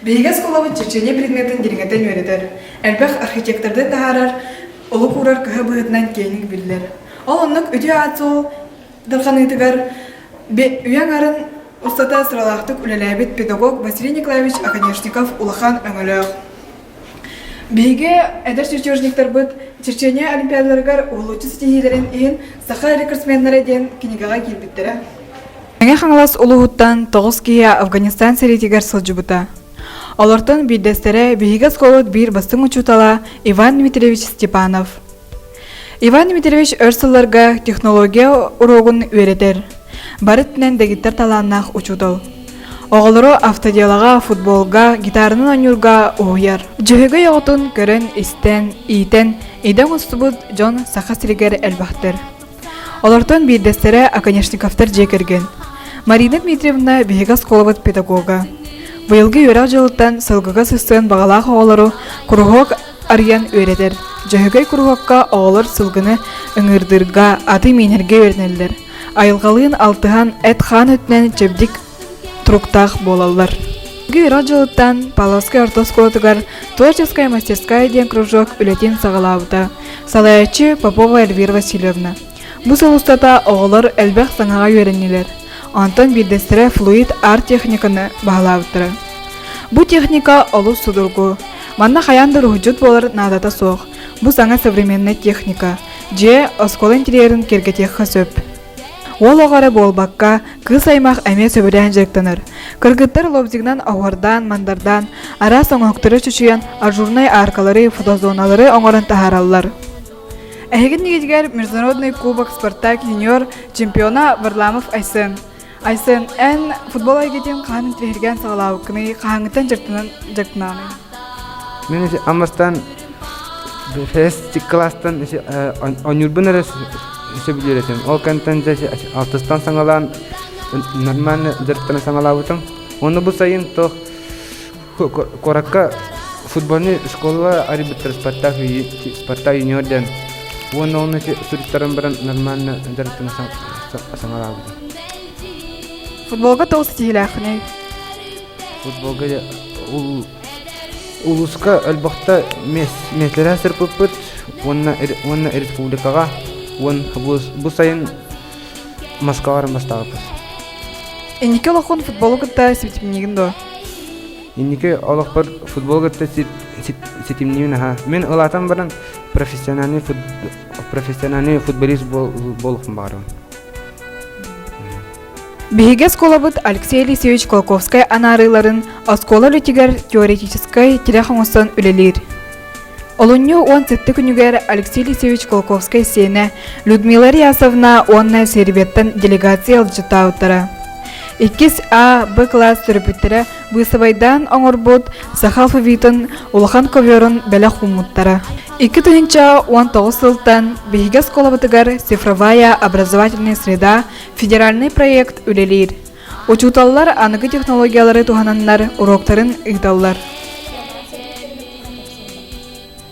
Бейгас колабы Чечене предметін диригентен өредер. Әлбәқ архитекторды тағарар, олы курар кыһы быһытынан кейінік білдер. Ол оннық үді атсол дылғаныйтығар үйен арын ұстата сыралақтық үлеләбет педагог Василий Николаевич Аконешников улахан өңіліғ. Бейге әдір чечежниктар бұд Чечене олимпиадаларғар ұлучы стихилерін ең саха рекордсменлері ден кенегаға келбеттері. Әңе қаңылас ұлығыттан 9 кейе Афганистан сәретегер сылжы Олортон биддестері бейгіз қолыд бір бастың учутала Иван Дмитриевич Степанов. Иван Дмитриевич өрсілларға технология урогын өредер. Барыттінен дегиттер таланнақ учутал. Оғылыры автодиалаға, футболға, гитарының анюрға ойар. Жүйігі яғытын көрін істен, ийтен, иден ұстыбыд Джон Сахасригер әлбақтыр. Олортон биддестері Аконешниковтар жекерген. Марина Дмитриевна бейгіз қолыбыд педагога. Быйылғы өрақ жылыттан сылғыға сыстығын бағалақ оғылыры күрғық ариян өредер. Жүйгей күрғыққа оғылыр сылғыны үңірдірға аты менерге өрнелдер. Айылғалығын алтыған әт хан өтінен жебдік тұруқтақ болалар. Быйылғы өрақ жылыттан Павловская ортосколотығар творческая мастерская ден кружок үлетін сағалауыда. Салаячы Попова Эльвира Васильевна. Бұл сылыстата оғылыр әлбәқ саңаға өренелер. Антон биддестері флуид арт техниканы бағалауыттыры. Бұ техника олу судыргу. Манна қаянды рухджут болар надата соқ. Бұ саңа современный техника. Же оскол интерьерін кергетек сөп. Ол оғары болбаққа кыз аймақ әме сөбірен жектаныр. Кыргыттар лобзигнан оғырдан, мандардан, ара соңоқтыры чүшіген ажурнай аркалары, фотозоналары оңырын тахаралар. Әйгін негедігер Международный кубок Спартак юниор чемпиона Варламов Айсын. Айсын, ән футбол айгетен қағанын тірерген сағалау күні қағаңыттан жыртынаны. Мен амастан фестик кластан онюрбын әрі сөбілер етем. Ол кәнттен алтыстан саңалан нормальны жырттаны саңалауытың. Оны бұл сайын қораққа футболны школыға әрі біттір Спартак юниорден. Оны туристарын бірін нормальны жырттаны саңалауытың. Футболға тоғыз стихилі ақыны? Футболға улысқа әлбақта меслері әсір көппіт, онына республикаға, бұл сайын Москварын бастағыпыз. Енеке олықын футболы күтті сетімнеген до? Енеке олықпыр футбол күтті сетімнеген аға. Мен ұлатан баран профессиональный футболист болықпын бағарым. Бейгес колабыт Алексей Алексеевич Колковскай анарыларын оскола лютигер теоретической телехоңысын үлелер. Олунью он сетті күнігер Алексей Алексеевич Колковскай сені Людмила Рясовна онна серветтен делегация алжыта ұттары. 2А Б класс түріпіттері бұйсыбайдан оңырбұд Сахалфовитын улахан коверын бәлі хумуттары. 2019 сылтан Бейгес колабытыгар цифровая образовательная среда федеральный проект үлелер. Учуталлар анығы технологиялары туғананлар уроктарын ұйдаллар.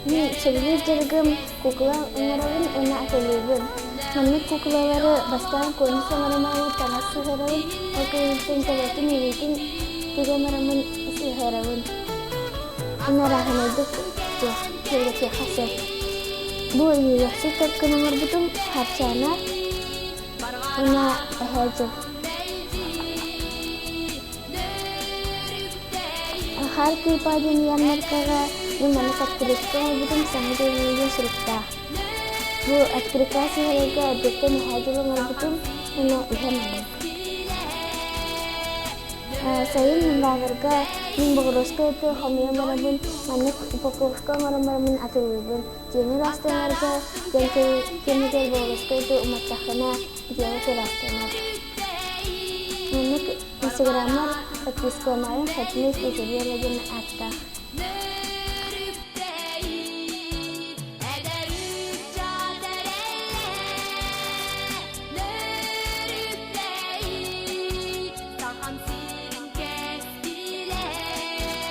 Мен сөйлер жүргім кукла ұңырауын өңі әтелебін. Мәмет куклалары бастан көні саңарымауы таңас сығырауын, өкіліктен тәлетін елейтін тегемарымын сығырауын. Ұнарағынайдық келгете қасыр. Бұл үйрекші тәпкін ұңыр бұтым харчана ұна әхәжім. Har kirpadın yanlarkaga dimana aktrika butum sangat ingin serta. Bu aktrika sehingga adiknya mahajul ngarbutum ina ihan. Saya membaharga membaharoska itu kami marabun manik upakoska marabun atulubun. Jadi rasta marga jadi kami baharoska itu umat cahana jadi rasta mar. Manik Instagramar aktis kemarin fitness itu dia lagi nak akta.